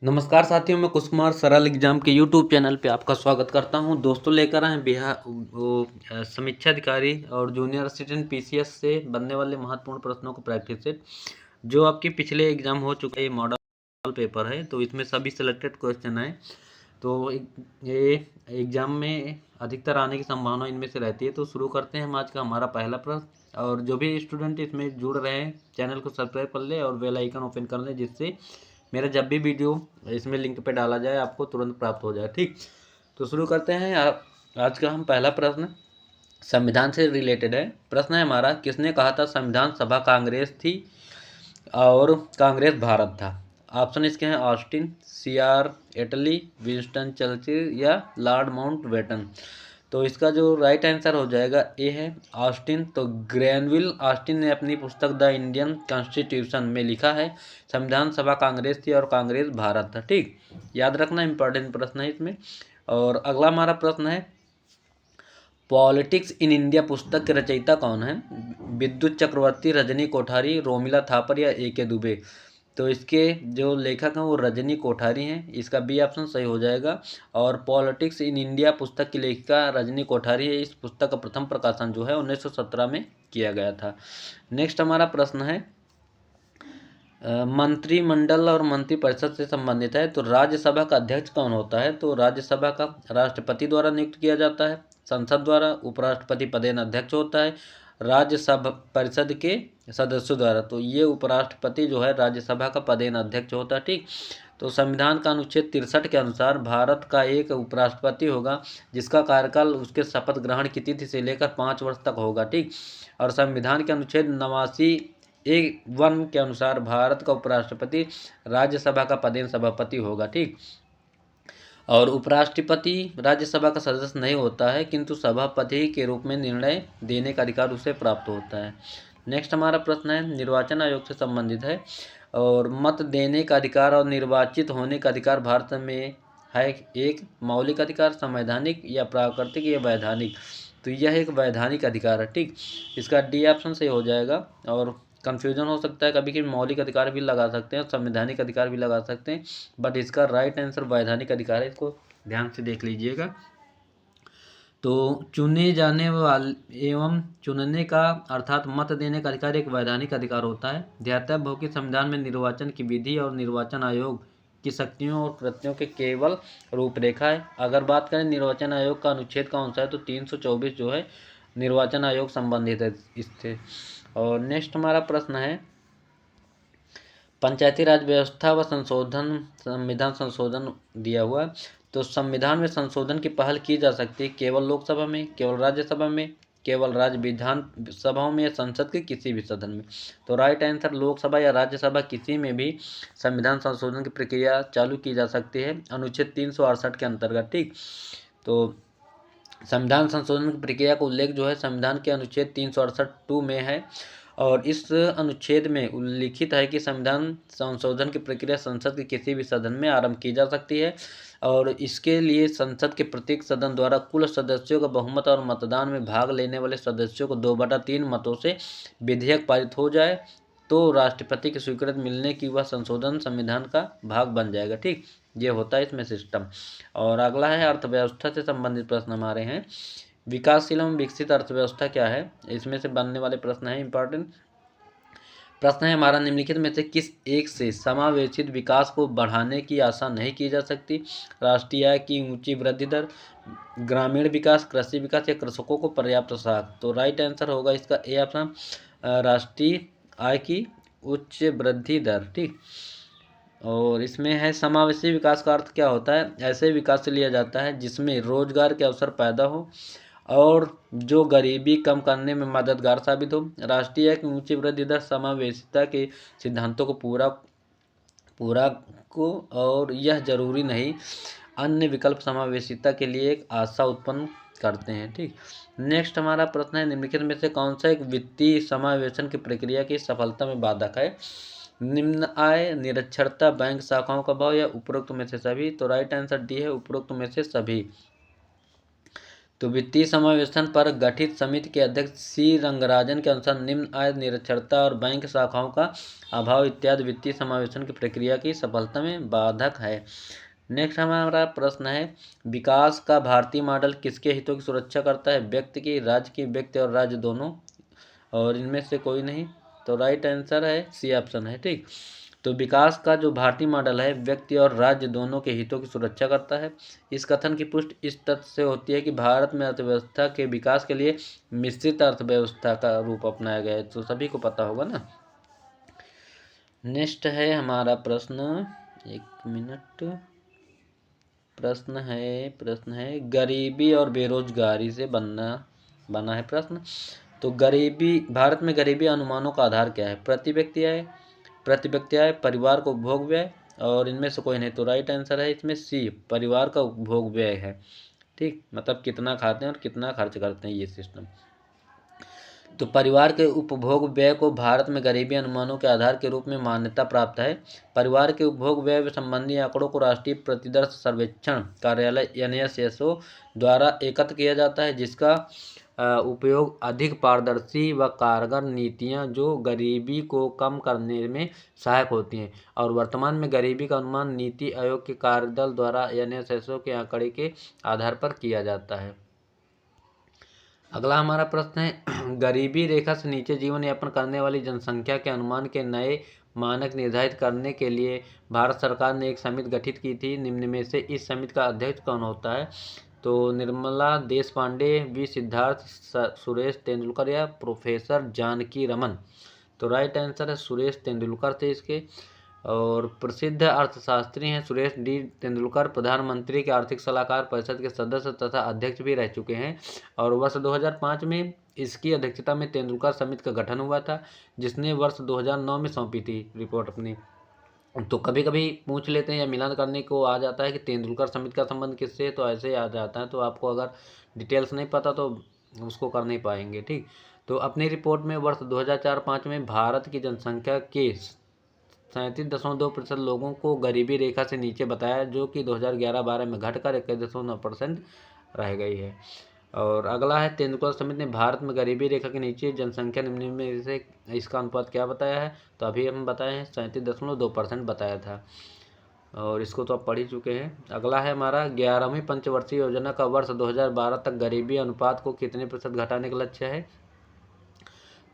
नमस्कार साथियों, मैं कुश कुमार सरल एग्जाम के यूट्यूब चैनल पे आपका स्वागत करता हूं। दोस्तों लेकर आए हैं समीक्षा अधिकारी और जूनियर असिस्टेंट पीसीएस से बनने वाले महत्वपूर्ण प्रश्नों को प्रैक्टिस सेट, जो आपके पिछले एग्जाम हो चुके हैं। मॉडल पेपर है तो इसमें सभी सिलेक्टेड क्वेश्चन है। तो ये एग्जाम में अधिकतर आने की संभावना इनमें से रहती है। तो शुरू करते हैं हम आज का हमारा पहला प्रश्न। और जो भी स्टूडेंट इसमें जुड़ रहे हैं, चैनल को सब्सक्राइब कर ले और बेल आइकन ओपन कर ले, जिससे मेरा जब भी वीडियो इसमें लिंक पे डाला जाए आपको तुरंत प्राप्त हो जाए। ठीक, तो शुरू करते हैं। आज का हम पहला प्रश्न संविधान से रिलेटेड है। प्रश्न है हमारा, किसने कहा था संविधान सभा कांग्रेस थी और कांग्रेस भारत था? ऑप्शन इसके हैं ऑस्टिन, सीआर एटली, विंस्टन चर्चिल या लॉर्ड माउंटबेटन। तो इसका जो राइट आंसर हो जाएगा ए है ऑस्टिन। तो ग्रैनविल ऑस्टिन ने अपनी पुस्तक द इंडियन कॉन्स्टिट्यूशन में लिखा है संविधान सभा कांग्रेस थी और कांग्रेस भारत था। ठीक, याद रखना, इंपॉर्टेंट प्रश्न है इसमें। और अगला हमारा प्रश्न है, पॉलिटिक्स इन इंडिया पुस्तक के रचयिता कौन है? विद्युत चक्रवर्ती, रजनी कोठारी, रोमिला थापर या ए के दुबे। तो इसके जो लेखक हैं वो रजनी कोठारी हैं। इसका बी ऑप्शन सही हो जाएगा। और पॉलिटिक्स इन इंडिया पुस्तक की लेखिका रजनी कोठारी है। इस पुस्तक का प्रथम प्रकाशन जो है 1917 में किया गया था। नेक्स्ट हमारा प्रश्न है, मंत्रिमंडल और मंत्रिपरिषद से संबंधित है। तो राज्यसभा का अध्यक्ष कौन होता है? तो राज्यसभा का राष्ट्रपति द्वारा नियुक्त किया जाता है, संसद द्वारा, उपराष्ट्रपति पदेन अध्यक्ष होता है, राज्यसभा परिषद के सदस्यों द्वारा। तो ये उपराष्ट्रपति जो है राज्यसभा का पदेन अध्यक्ष होता है। ठीक, तो संविधान का अनुच्छेद 63 के अनुसार भारत का एक उपराष्ट्रपति होगा जिसका कार्यकाल उसके शपथ ग्रहण की तिथि से लेकर 5 वर्ष तक होगा। ठीक, और संविधान के अनुच्छेद 89(1) के अनुसार भारत का उपराष्ट्रपति राज्यसभा का पदेन सभापति होगा। ठीक, और उपराष्ट्रपति राज्यसभा का सदस्य नहीं होता है, किंतु सभापति के रूप में निर्णय देने का अधिकार उसे प्राप्त होता है। नेक्स्ट हमारा प्रश्न है, निर्वाचन आयोग से संबंधित है। और मत देने का अधिकार और निर्वाचित होने का अधिकार भारत में है एक मौलिक अधिकार, संवैधानिक या प्राकृतिक या वैधानिक। तो यह एक वैधानिक अधिकार है। ठीक, इसका डी ऑप्शन सही हो जाएगा। और कन्फ्यूजन हो सकता है, कभी कभी मौलिक अधिकार भी लगा सकते हैं और संवैधानिक अधिकार भी लगा सकते हैं, बट इसका राइट आंसर वैधानिक अधिकार है। इसको ध्यान से देख लीजिएगा। तो चुने जाने वाले एवं चुनने का अर्थात मत देने का अधिकार एक वैधानिक अधिकार होता है। ध्यातव्य हो कि संविधान में निर्वाचन की विधि और निर्वाचन आयोग की शक्तियों और कृत्यों के केवल रूपरेखा है। अगर बात करें निर्वाचन आयोग का अनुच्छेद कौन सा है, तो 324 जो है निर्वाचन आयोग संबंधित है इससे। और नेक्स्ट हमारा प्रश्न है, पंचायती राज व्यवस्था व संशोधन, संविधान संशोधन दिया हुआ। तो संविधान में संशोधन की पहल की जा सकती है केवल लोकसभा में, केवल राज्यसभा में, केवल राज्य विधान सभाओं में या संसद के किसी भी सदन में। तो राइट आंसर लोकसभा या राज्यसभा किसी में भी संविधान संशोधन की प्रक्रिया चालू की जा सकती है अनुच्छेद 368 के अंतर्गत। ठीक, तो संविधान संशोधन की प्रक्रिया का उल्लेख जो है संविधान के अनुच्छेद 368(2) में है। और इस अनुच्छेद में उल्लिखित है कि संविधान संशोधन की प्रक्रिया संसद के किसी भी सदन में आरंभ की जा सकती है और इसके लिए संसद के प्रत्येक सदन द्वारा कुल सदस्यों का बहुमत और मतदान में भाग लेने वाले सदस्यों को 2/3 मतों से विधेयक पारित हो जाए तो राष्ट्रपति की स्वीकृति मिलने की वह संशोधन संविधान का भाग बन जाएगा। ठीक, ये होता है इसमें सिस्टम। और अगला है अर्थव्यवस्था से संबंधित प्रश्न हमारे हैं। विकासशील एवं विकसित अर्थव्यवस्था क्या है? इसमें से बनने वाले प्रश्न है इंपॉर्टेंट प्रश्न है हमारा, निम्नलिखित में से किस एक से समावेशित विकास को बढ़ाने की आशा नहीं की जा सकती? राष्ट्रीय आय की ऊंची वृद्धि दर, ग्रामीण विकास, कृषि विकास या कृषकों को पर्याप्त साख। तो राइट आंसर होगा इसका ए ऑप्शन, राष्ट्रीय आय की उच्च वृद्धि दर। ठीक, और इसमें है समावेशी विकास का अर्थ क्या होता है? ऐसे विकास से लिया जाता है जिसमें रोजगार के अवसर पैदा हो और जो गरीबी कम करने में मददगार साबित हो। राष्ट्रीय आय की ऊंची वृद्धि दर समावेशिता के सिद्धांतों को पूरा को और यह जरूरी नहीं अन्य विकल्प समावेशिता के लिए एक आशा उत्पन्न करते हैं। ठीक, नेक्स्ट हमारा प्रश्न है, निम्नलिखित में से कौन सा एक वित्तीय समावेशन की प्रक्रिया की सफलता में बाधक है? निम्न आय, निरक्षरता, बैंक शाखाओं का भाव या उपरोक्त में से सभी। तो राइट आंसर डी है उपरोक्त में से सभी। तो वित्तीय समावेशन पर गठित समिति के अध्यक्ष सी रंगराजन के अनुसार निम्न आय, निरक्षरता और बैंक शाखाओं का अभाव इत्यादि वित्तीय समावेशन की प्रक्रिया की सफलता में बाधक है। नेक्स्ट हमारा प्रश्न है, विकास का भारतीय मॉडल किसके हितों की सुरक्षा करता है? व्यक्ति की, राज्य की, व्यक्ति और राज्य दोनों, और इनमें से कोई नहीं। तो राइट आंसर है सी ऑप्शन है। ठीक, तो विकास का जो भारतीय मॉडल है व्यक्ति और राज्य दोनों के हितों की सुरक्षा करता है। इस कथन की पुष्टि इस तथ्य से होती है कि भारत में अर्थव्यवस्था के विकास के लिए मिश्रित अर्थव्यवस्था का रूप अपनाया गया है, तो सभी को पता होगा ना। नेक्स्ट है हमारा प्रश्न, एक मिनट, प्रश्न है गरीबी और बेरोजगारी से बना है प्रश्न। तो गरीबी, भारत में गरीबी अनुमानों का आधार क्या है? प्रति व्यक्ति आय, परिवार का उपभोग व्यय, और इनमें से कोई नहीं। तो राइट आंसर है इसमें सी, परिवार का उपभोग व्यय है। ठीक, मतलब कितना खाते हैं और कितना खर्च करते हैं, ये सिस्टम। तो परिवार के उपभोग व्यय को भारत में गरीबी अनुमानों के आधार के रूप में मान्यता प्राप्त है। परिवार के उपभोग व्यय संबंधी आंकड़ों को राष्ट्रीय प्रतिदर्श सर्वेक्षण कार्यालय NSSO द्वारा एकत्र किया जाता है, जिसका उपयोग अधिक पारदर्शी व कारगर नीतियां जो गरीबी को कम करने में सहायक होती हैं, और वर्तमान में गरीबी का अनुमान नीति आयोग के कार्यदल द्वारा NSSO के आंकड़े के आधार पर किया जाता है। अगला हमारा प्रश्न है, गरीबी रेखा से नीचे जीवन यापन करने वाली जनसंख्या के अनुमान के नए मानक निर्धारित करने के लिए भारत सरकार ने एक समिति गठित की थी। निम्न में से इस समिति का अध्यक्ष कौन होता है? तो निर्मला देशपांडे, वी सिद्धार्थ, सुरेश तेंदुलकर या प्रोफेसर जानकी रमन। तो राइट आंसर है सुरेश तेंदुलकर थे इसके। और प्रसिद्ध अर्थशास्त्री हैं सुरेश डी तेंदुलकर, प्रधानमंत्री के आर्थिक सलाहकार परिषद के सदस्य तथा अध्यक्ष भी रह चुके हैं। और वर्ष 2005 में इसकी अध्यक्षता में तेंदुलकर समिति का गठन हुआ था, जिसने वर्ष 2009 में सौंपी थी रिपोर्ट अपनी। तो कभी कभी पूछ लेते हैं या मिलान करने को आ जाता है कि तेंदुलकर समिति का संबंध किससे है, तो ऐसे ही आ जाता है। तो आपको अगर डिटेल्स नहीं पता तो उसको कर नहीं पाएंगे। ठीक, तो अपनी रिपोर्ट में वर्ष 2004-05 में भारत की जनसंख्या के 37.2% लोगों को गरीबी रेखा से नीचे बताया, जो कि 2011-12 में घटकर 21.9% रह गई है। और अगला है, तेंदुलकर समिति ने भारत में गरीबी रेखा के नीचे जनसंख्या निम्न में से इसका अनुपात क्या बताया है? तो अभी हम बताए हैं 37.2% बताया था, और इसको तो आप पढ़ ही चुके हैं। अगला है हमारा 11वीं पंचवर्षीय योजना का वर्ष 2012 तक गरीबी अनुपात को कितने प्रतिशत घटाने का लक्ष्य है?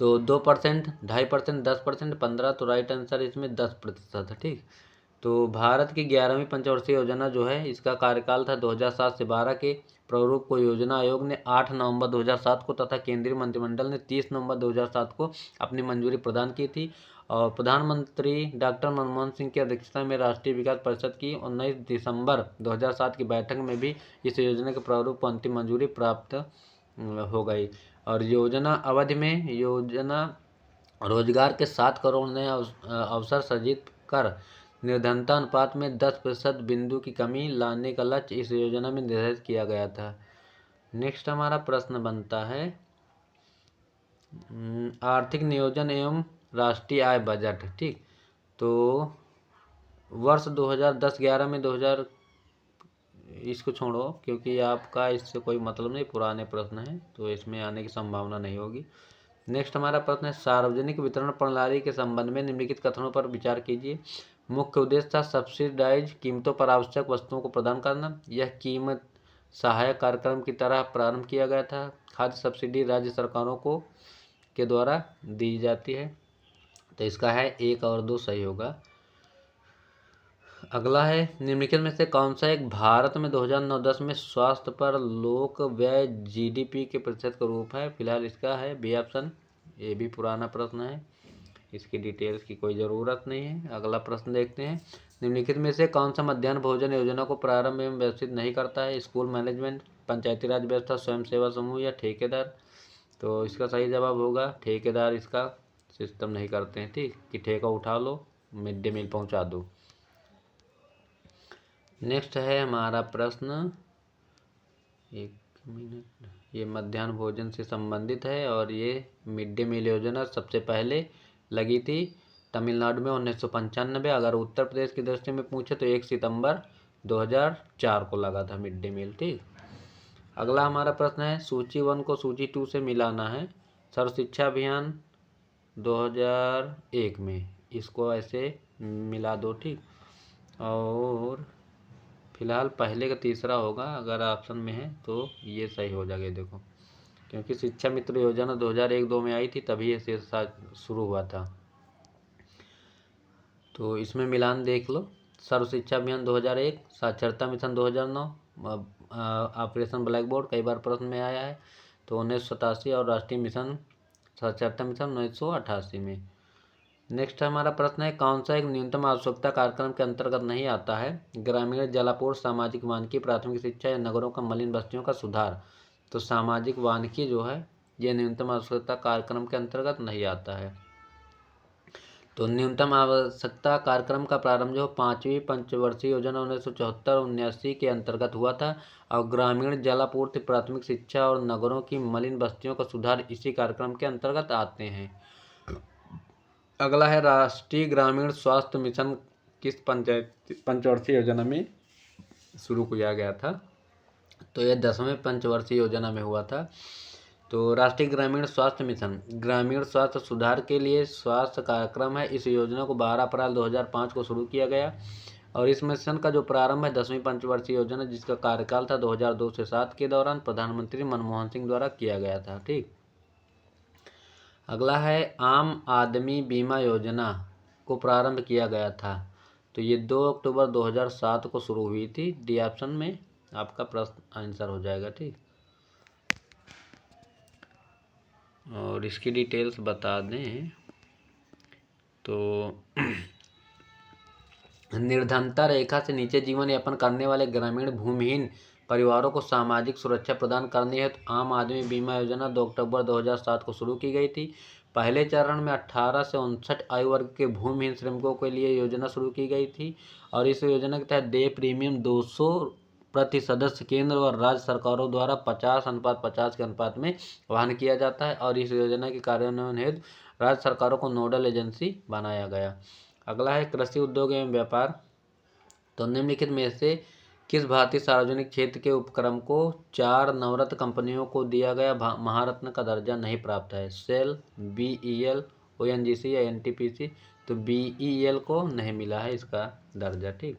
तो 2%, 2.5%, 10%, 15। तो राइट आंसर इसमें 10% है। ठीक, तो भारत की 11वीं पंचवर्षीय योजना जो है, इसका कार्यकाल था 2007 से 12 के प्रारूप को योजना आयोग ने 8 नवंबर 2007 को तथा केंद्रीय मंत्रिमंडल ने 30 नवंबर 2007 को अपनी मंजूरी प्रदान की थी। और प्रधानमंत्री डॉक्टर मनमोहन सिंह की अध्यक्षता में राष्ट्रीय विकास परिषद की 19 दिसंबर 2007 की बैठक में भी इस योजना के प्रारूप को अंतिम मंजूरी प्राप्त हो गई। और योजना अवधि में योजना रोजगार के 7 करोड़ नए अवसर सृजित कर निर्धनता अनुपात में 10% बिंदु की कमी लाने का लक्ष्य इस योजना में निर्धारित किया गया था। नेक्स्ट हमारा प्रश्न बनता है, आर्थिक नियोजन एवं राष्ट्रीय आय बजट। ठीक, तो वर्ष 2010-11 में 2000, इसको छोड़ो क्योंकि आपका इससे कोई मतलब नहीं, पुराने प्रश्न हैं तो इसमें आने की संभावना नहीं होगी। नेक्स्ट हमारा प्रश्न है, सार्वजनिक वितरण प्रणाली के संबंध में निम्नलिखित कथनों पर विचार कीजिए। मुख्य उद्देश्य था सब्सिडाइज कीमतों पर आवश्यक वस्तुओं को प्रदान करना। यह कीमत सहायक कार्यक्रम की तरह प्रारंभ किया गया था। खाद्य सब्सिडी राज्य सरकारों को के द्वारा दी जाती है। तो इसका है 1 और 2 सही होगा। अगला है, निम्नलिखित में से कौन सा एक भारत में 2009-10 में स्वास्थ्य पर लोक व्यय GDP के प्रतिशत का रूप है? फिलहाल इसका है बी ऑप्शन। ये भी पुराना प्रश्न है, इसकी डिटेल्स की कोई ज़रूरत नहीं है। अगला प्रश्न देखते हैं, निम्नलिखित में से कौन सा मध्याह्न भोजन योजना को प्रारंभ एवं व्यवस्थित नहीं करता है? स्कूल मैनेजमेंट, पंचायती राज व्यवस्था, स्वयं सेवा समूह या ठेकेदार? तो इसका सही जवाब होगा ठेकेदार इसका सिस्टम नहीं करते हैं। ठीक, कि ठेका उठा लो, मिड डे मील पहुंचा दो। नेक्स्ट है हमारा प्रश्न, एक मिनट, ये मध्याह्न भोजन से संबंधित है और ये मिड डे मील योजना सबसे पहले लगी थी तमिलनाडु में 1995। अगर उत्तर प्रदेश की दृष्टि में पूछे तो 1 सितंबर 2004 को लगा था मिड डे मील। ठीक, अगला हमारा प्रश्न है, सूची 1 को सूची 2 से मिलाना है। सर्व शिक्षा अभियान 2001 में, इसको ऐसे मिला दो, ठीक। और फिलहाल पहले का तीसरा होगा, अगर ऑप्शन में है तो ये सही हो जाएगा। देखो, क्योंकि शिक्षा मित्र योजना 2001-2 में आई थी, तभी ये शुरू हुआ था। तो इसमें मिलान देख लो। सर्व शिक्षा अभियान 2001, साक्षरता मिशन 2009, ऑपरेशन ब्लैक बोर्ड कई बार प्रश्न में आया है, तो 1987, और राष्ट्रीय मिशन साक्षरता मिशन 1988 में। नेक्स्ट हमारा प्रश्न है, कौन सा एक न्यूनतम आवश्यकता कार्यक्रम के अंतर्गत नहीं आता है? ग्रामीण जलापूर्ति, सामाजिक वानिकी, प्राथमिक शिक्षा या नगरों का मलिन बस्तियों का सुधार। तो सामाजिक वानिकी जो है ये न्यूनतम आवश्यकता कार्यक्रम के अंतर्गत नहीं आता है। तो न्यूनतम आवश्यकता कार्यक्रम का प्रारंभ जो 5वीं पंचवर्षीय योजना 1974-79 के अंतर्गत हुआ था, और ग्रामीण जलापूर्ति, प्राथमिक शिक्षा और नगरों की मलिन बस्तियों का सुधार इसी कार्यक्रम के अंतर्गत आते हैं। अगला है, राष्ट्रीय ग्रामीण स्वास्थ्य मिशन किस पंचवर्षीय योजना में शुरू किया गया था? तो यह 10वें पंचवर्षीय योजना में हुआ था। तो राष्ट्रीय ग्रामीण स्वास्थ्य मिशन ग्रामीण स्वास्थ्य सुधार के लिए स्वास्थ्य कार्यक्रम है। इस योजना को 12 अप्रैल 2005 को शुरू किया गया, और इस मिशन का जो प्रारंभ है 10वीं पंचवर्षीय योजना, जिसका कार्यकाल था 2002 से 7 के दौरान प्रधानमंत्री मनमोहन सिंह द्वारा किया गया था, ठीक। अगला है, आम आदमी बीमा योजना को प्रारंभ किया गया था। तो ये 2 अक्टूबर 2007 को शुरू हुई थी। डी ऑप्शन में आपका प्रश्न आंसर हो जाएगा, ठीक। और इसकी डिटेल्स बता दें तो निर्धनता रेखा से नीचे जीवन यापन करने वाले ग्रामीण भूमिहीन परिवारों को सामाजिक सुरक्षा प्रदान करने हेतु आम आदमी बीमा योजना 2 अक्टूबर 2007 को शुरू की गई थी। पहले चरण में 18 से 59 आयु वर्ग के भूमिहीन श्रमिकों के लिए योजना शुरू की गई थी, और इस योजना के तहत देय प्रीमियम 200 प्रति सदस्य केंद्र और राज्य सरकारों द्वारा 50:50 के अनुपात में वहन किया जाता है, और इस योजना के कार्यान्वयन हेतु राज्य सरकारों को नोडल एजेंसी बनाया गया। अगला है, कृषि उद्योग एवं व्यापार। तो निम्नलिखित में से किस भारतीय सार्वजनिक क्षेत्र के उपक्रम को 4 नवरत्न कंपनियों को दिया गया महारत्न का दर्जा नहीं प्राप्त है? सेल, BEL, ONGC या NTPC। तो BEL को नहीं मिला है इसका दर्जा, ठीक।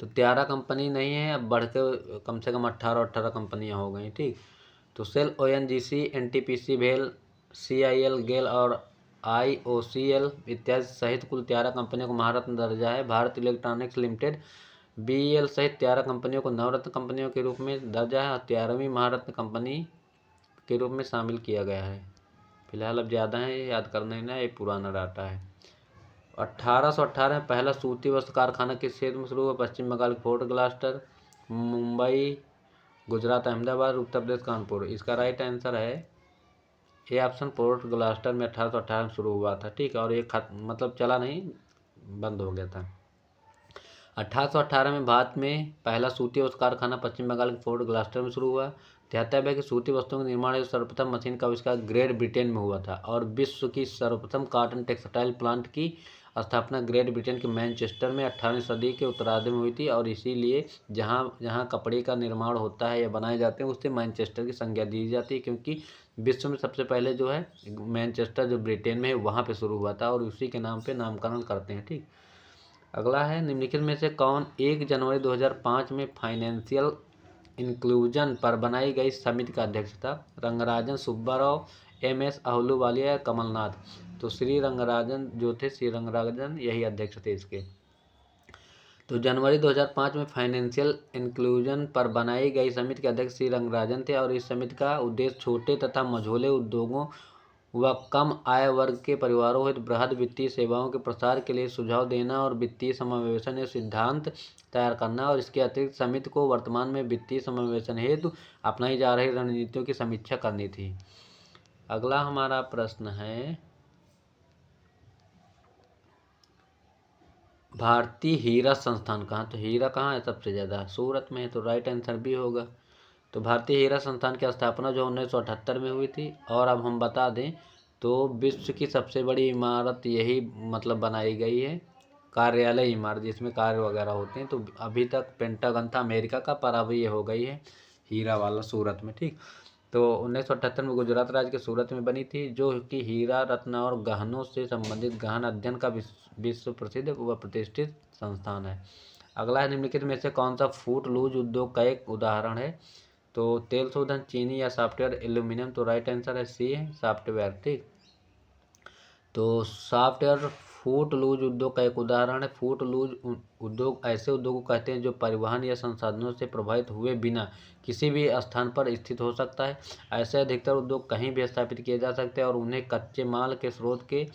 तो 13 कंपनी नहीं है, अब बढ़ के कम से कम 18 कंपनियां हो गई, ठीक। तो सेल, ONGC, NTPC, भेल, CIL, गेल और IOCL इत्यादि सहित कुल 13 कंपनियों को महारत्न दर्जा है। भारत इलेक्ट्रॉनिक्स लिमिटेड, BEL सहित 13 कंपनियों को नवरत्न कंपनियों के रूप में दर्जा है, और 13वीं महारत्न कंपनी के रूप में शामिल किया गया है। फिलहाल अब ज़्यादा है, याद करना ही ना, ये पुराना डाटा है। 1818 में पहला सूती वस्त्र कारखाना किस क्षेत्र में शुरू हुआ? पश्चिम बंगाल फोर्ट ग्लास्टर, मुंबई, गुजरात अहमदाबाद, उत्तर प्रदेश कानपुर। इसका राइट आंसर है ये ऑप्शन, पोर्ट ग्लास्टर में 1818 में शुरू हुआ था, ठीक। और ये मतलब चला नहीं, बंद हो गया था। 1818 में भारत में पहला सूती वस्त्र कारखाना पश्चिम बंगाल के फोर्ट ग्लास्टर में शुरू हुआ। ध्यातव्य है कि सूती वस्त्रों के निर्माण हेतु सर्वप्रथम मशीन का आविष्कार ग्रेट ब्रिटेन में हुआ था, और विश्व की सर्वप्रथम कॉटन टेक्सटाइल प्लांट की स्थापना ग्रेट ब्रिटेन के मैनचेस्टर में 18वीं सदी के उत्तरार्ध में हुई थी, और इसीलिए जहाँ जहाँ कपड़े का निर्माण होता है या बनाए जाते हैं उससे मैनचेस्टर की संज्ञा दी जाती है, क्योंकि विश्व में सबसे पहले जो है मैनचेस्टर जो ब्रिटेन में है वहाँ पे शुरू हुआ था, और उसी के नाम पे नामकरण करते हैं, ठीक। अगला है, निम्नलिखित में से कौन 1 जनवरी 2005 में फाइनेंशियल इंक्लूजन पर बनाई गई समिति का अध्यक्ष था? रंगराजन सुब्बाराव, MS अहलूवालिया या कमलनाथ। तो श्री रंगराजन जो थे, श्री रंगराजन यही अध्यक्ष थे इसके। तो जनवरी 2005 में फाइनेंशियल इंक्लूजन पर बनाई गई समिति के अध्यक्ष श्री रंगराजन थे, और इस समिति का उद्देश्य छोटे तथा मझोले उद्योगों व कम आय वर्ग के परिवारों हेतु बृहद वित्तीय सेवाओं के प्रसार के लिए सुझाव देना और वित्तीय समावेशन हेतु सिद्धांत तैयार करना, और इसके अतिरिक्त समिति को वर्तमान में वित्तीय समावेशन हेतु अपनाई जा रही रणनीतियों की समीक्षा करनी थी। अगला हमारा प्रश्न है, भारतीय हीरा संस्थान कहाँ? तो हीरा कहाँ है सबसे ज़्यादा? सूरत में है, तो राइट आंसर भी होगा। तो भारतीय हीरा संस्थान की स्थापना जो 1978 में हुई थी, और अब हम बता दें तो विश्व की सबसे बड़ी इमारत यही मतलब बनाई गई है, कार्यालय इमारत जिसमें कार्य वगैरह होते हैं। तो अभी तक पेंटागन था अमेरिका का, पर अब ये हो गई है हीरा वाला सूरत में, ठीक। तो 1978 में गुजरात राज्य के सूरत में बनी थी, जो कि हीरा रत्न और गहनों से संबंधित गहन अध्ययन का विश्व प्रसिद्ध व प्रतिष्ठित संस्थान है। अगला है, निम्नलिखित में से कौन सा फूट लूज उद्योग का एक उदाहरण है? तो तेल शोधन, चीनी या सॉफ्टवेयर, एल्यूमिनियम। तो राइट आंसर है सी है, सॉफ्टवेयर, ठीक। तो सॉफ्टवेयर फूट लूज उद्योग का एक उदाहरण है। फूट लूज उद्योग ऐसे उद्योग को कहते हैं जो परिवहन या संसाधनों से प्रभावित हुए बिना किसी भी स्थान पर स्थित हो सकता है। ऐसे अधिकतर उद्योग कहीं भी स्थापित किए जा सकते हैं और उन्हें कच्चे माल के स्रोत के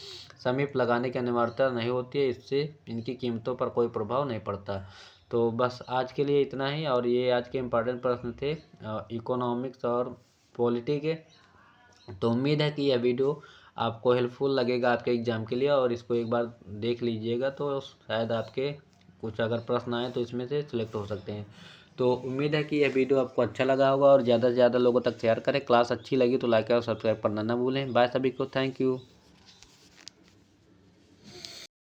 समीप लगाने की अनिवार्यता नहीं होती है। इससे इनकी कीमतों पर कोई प्रभाव नहीं पड़ता। तो बस आज के लिए इतना ही, और ये आज के इम्पोर्टेंट प्रश्न थे इकोनॉमिक्स और पॉलिटी के। तो उम्मीद है कि यह वीडियो आपको हेल्पफुल लगेगा आपके एग्ज़ाम के लिए, और इसको एक बार देख लीजिएगा तो शायद आपके कुछ अगर प्रश्न आए तो इसमें से सिलेक्ट हो सकते हैं। तो उम्मीद है कि यह वीडियो आपको अच्छा लगा होगा, और ज़्यादा से ज़्यादा लोगों तक शेयर करें। क्लास अच्छी लगी तो लाइक और सब्सक्राइब करना ना भूलें। बाय सभी को, थैंक यू।